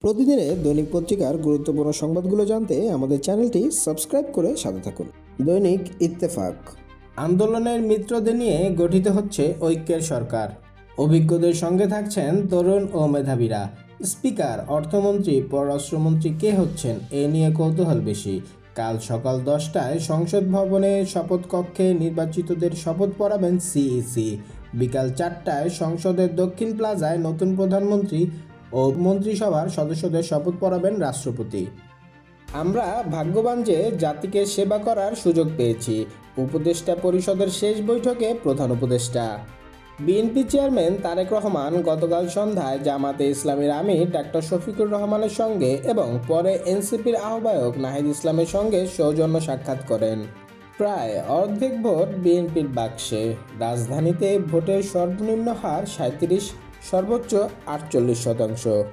প্রতিদিনের দৈনিক পত্রিকার গুরুত্বপূর্ণ সংবাদগুলো জানতে আমাদের চ্যানেলটি সাবস্ক্রাইব করে সাথে থাকুন। দৈনিক ইত্তেফাক। আন্দোলনের মিত্রদের নিয়ে গঠিত হচ্ছে ঐক্যের সরকার। অভিজ্ঞদের সঙ্গে থাকছেন তরুণ ও মেধাবীরা। স্পিকার, অর্থমন্ত্রী, পররাষ্ট্রমন্ত্রী কে হচ্ছেন এ নিয়ে কৌতূহল বেশি। কাল সকাল 10টায় সংসদ ভবনে শপথ কক্ষে নির্বাচিতদের শপথ পড়াবেন সিইসি। বিকাল 4টায় সংসদের দক্ষিণ প্লাজায় নতুন প্রধানমন্ত্রী ও মন্ত্রিসভার সদস্যদের শপথ পড়াবেন রাষ্ট্রপতি। আমরা ভাগ্যবান যে জাতিকে সেবা করার সুযোগ পেয়েছি, উপদেষ্টা পরিষদের শেষ বৈঠকে প্রধান উপদেষ্টা। বিএনপি চেয়ারম্যান তারেক রহমান গতকাল সন্ধ্যায় জামাতে ইসলামীর আমির ডাক্তার শফিকুর রহমানের সঙ্গে এবং পরে এনসিপির আহ্বায়ক নাহিদ ইসলামের সঙ্গে সৌজন্য সাক্ষাৎ করেন। প্রায় অর্ধেক ভোট বিএনপির বাক্সে। রাজধানীতে ভোটের সর্বনিম্ন হার 37, সর্বোচ্চ 48%।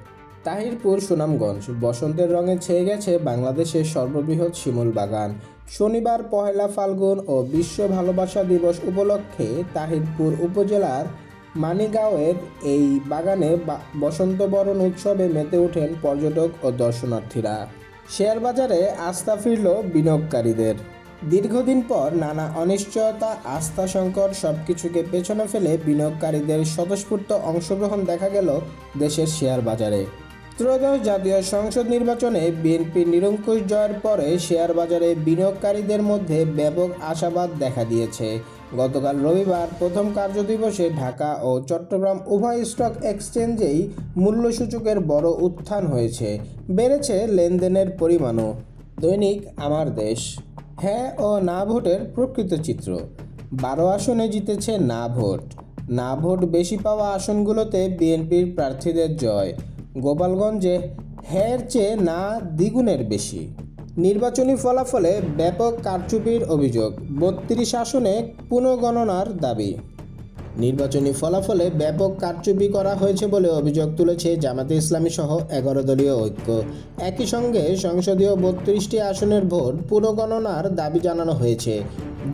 তাহিরপুর, সুনামগঞ্জ। বসন্তের রঙে ছেয়ে গেছে বাংলাদেশের সর্ববৃহৎ শিমুল বাগান। শনিবার 1 ফাল্গুন ও বিশ্ব ভালোবাসা দিবস উপলক্ষে তাহিরপুর উপজেলার মানিগাঁওয়ের এই বাগানে বসন্ত বরণ উৎসবে মেতে ওঠেন পর্যটক ও দর্শনার্থীরা। শেয়ার বাজারে আস্থা ফিরল বিনিয়োগকারীদের। দীর্ঘদিন পর নানা অনিশ্চয়তা, আস্থা সংকট সবকিছুকে পেছনে ফেলে বিনিয়োগকারীদের স্বতঃস্ফূর্ত অংশগ্রহণ দেখা গেল দেশের শেয়ার বাজারে। ত্রয়োদশ জাতীয় সংসদ নির্বাচনে বিএনপির নিরঙ্কুশ জয়ের পরে শেয়ার বাজারে বিনিয়োগকারীদের মধ্যে ব্যাপক আশাবাদ দেখা দিয়েছে। গতকাল রবিবার প্রথম কার্যদিবসে ঢাকা ও চট্টগ্রাম উভয় স্টক এক্সচেঞ্জেই মূল্যসূচকের বড় উত্থান হয়েছে। বেড়েছে লেনদেনের পরিমাণও। দৈনিক আমার দেশ। হ্যাঁ ও না ভোটের প্রকৃত চিত্র। 12 আসনে জিতেছে না ভোট। না ভোট বেশি পাওয়া আসনগুলোতে বিএনপির প্রার্থীদের জয়। গোপালগঞ্জে হ্যাঁর চেয়ে না দ্বিগুণের বেশি। নির্বাচনী ফলাফলে ব্যাপক কারচুপির অভিযোগ। 32 আসনে পুনর্গণনার দাবি। নির্বাচনী ফলাফলে ব্যাপক কারচুপি করা হয়েছে বলে অভিযোগ তুলেছে জামাতে ইসলামী সহ 11 দলীয় ঐক্য। একই সঙ্গে সংসদীয় 32টি আসনের ভোট পুনর্গণনার দাবি জানানো হয়েছে।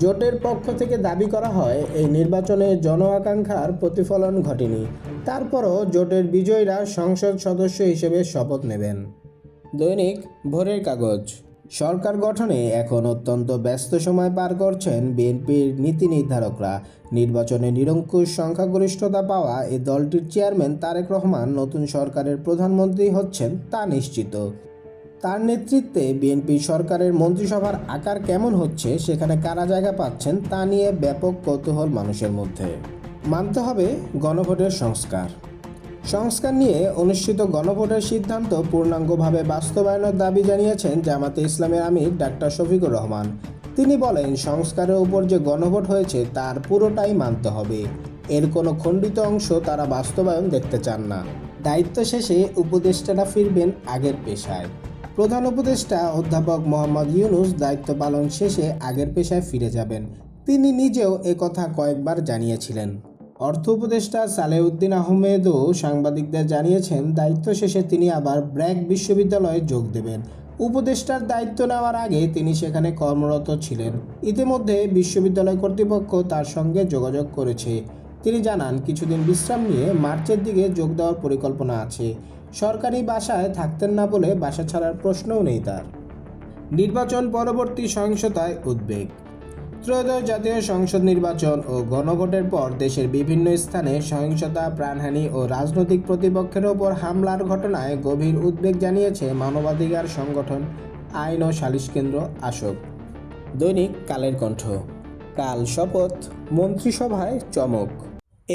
জোটের পক্ষ থেকে দাবি করা হয়, এই নির্বাচনে জন আকাঙ্ক্ষার প্রতিফলন ঘটেনি। তারপরও জোটের বিজয়ীরা সংসদ সদস্য হিসেবে শপথ নেবেন। দৈনিক ভোরের কাগজ। সরকার গঠনে এখন অত্যন্ত ব্যস্ত সময় পার করছেন বিএনপির নীতি নির্ধারকরা। নির্বাচনে নিরঙ্কুশ সংখ্যাগরিষ্ঠতা পাওয়া এই দলটির চেয়ারম্যান তারেক রহমান নতুন সরকারের প্রধানমন্ত্রী হচ্ছেন তা নিশ্চিত। তার নেতৃত্বে বিএনপি সরকারের মন্ত্রিসভার আকার কেমন হচ্ছে, সেখানে কারা জায়গা পাচ্ছেন তা নিয়ে ব্যাপক কৌতূহল মানুষের মধ্যে। মানতে হবে গণভোটের সংস্কার নিয়ে অনুষ্ঠিত গণভোটের সিদ্ধান্ত পূর্ণাঙ্গভাবে বাস্তবায়নের দাবি জানিয়েছেন জামাতে ইসলামের আমির ডাক্তার শফিকুর রহমান। তিনি বলেন, সংস্কারের উপর যে গণভোট হয়েছে তার পুরোটাই মানতে হবে। এর কোনো খণ্ডিত অংশ তারা বাস্তবায়ন দেখতে চান না। দায়িত্ব শেষে উপদেষ্টারা ফিরবেন আগের পেশায়। প্রধান উপদেষ্টা অধ্যাপক মোহাম্মদ ইউনূস দায়িত্ব পালন শেষে আগের পেশায় ফিরে যাবেন। তিনি নিজেও একথা কয়েকবার জানিয়েছিলেন। অর্থ উপদেষ্টা সালেউদ্দিন আহমেদও সাংবাদিকদের জানিয়েছেন, দায়িত্ব শেষে তিনি আবার ব্র্যাক বিশ্ববিদ্যালয়ে যোগ দেবেন। উপদেষ্টার দায়িত্ব নেওয়ার আগে তিনি সেখানে কর্মরত ছিলেন। ইতিমধ্যে বিশ্ববিদ্যালয় কর্তৃপক্ষ তার সঙ্গে যোগাযোগ করেছে। তিনি জানান, কিছুদিন বিশ্রাম নিয়ে মার্চের দিকে যোগ দেওয়ার পরিকল্পনা আছে। সরকারি বাসায় থাকতেন না বলে বাসা ছাড়ার প্রশ্নও নেই তার। নির্বাচন পরবর্তী সহিংসতায় উদ্বেগ। ত্রয়োদশ জাতীয় সংসদ নির্বাচন ও গণভোটের পর দেশের বিভিন্ন স্থানে সহিংসতা, প্রাণহানি ও রাজনৈতিক প্রতিপক্ষের ওপর হামলার ঘটনায় গভীর উদ্বেগ জানিয়েছে মানবাধিকার সংগঠন আইন ও সালিশ কেন্দ্র আসক। দৈনিক কালের কণ্ঠ। কাল শপথ, মন্ত্রিসভায় চমক।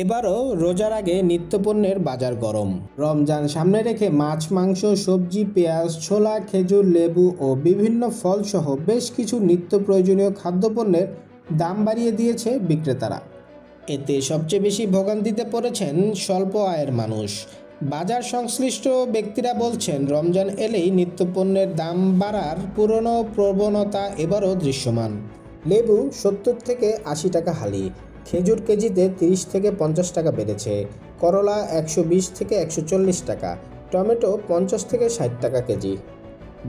এবারও রোজার আগে নিত্যপণ্যের বাজার গরম। রমজান সামনে রেখে মাছ, মাংস, সবজি, পেঁয়াজ, ছোলা, খেজুর, লেবু ও বিভিন্ন ফলসহ বেশ কিছু নিত্য প্রয়োজনীয় খাদ্যপণ্যের দাম বাড়িয়ে দিয়েছে বিক্রেতারা। এতে সবচেয়ে বেশি ভোগান্তিতে পড়েছেন স্বল্প আয়ের মানুষ। বাজার সংশ্লিষ্ট ব্যক্তিরা বলছেন, রমজান এলেই নিত্যপণ্যের দাম বাড়ার পুরনো প্রবণতা এবারও দৃশ্যমান। লেবু 70 থেকে 80 টাকা হালি। খেজুর কেজিতে 30 থেকে 50 টাকা বেড়েছে। করলা 120 থেকে 140 টাকা। টমেটো 50 থেকে 60 টাকা কেজি।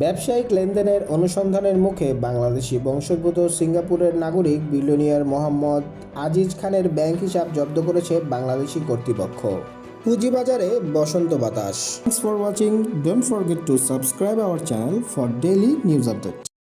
ব্যবসায়িক লেনদেনের অনুসন্ধানের মুখে বাংলাদেশি বংশোদ্ভূত সিঙ্গাপুরের নাগরিক বিলিয়নিয়ার মোহাম্মদ আজিজ খানের ব্যাংক হিসাব জব্দ করেছে বাংলাদেশি কর্তৃপক্ষ। পুঁজিবাজারে বসন্ত বাতাস। Thanks for watching. Don't forget to subscribe our channel for daily news update.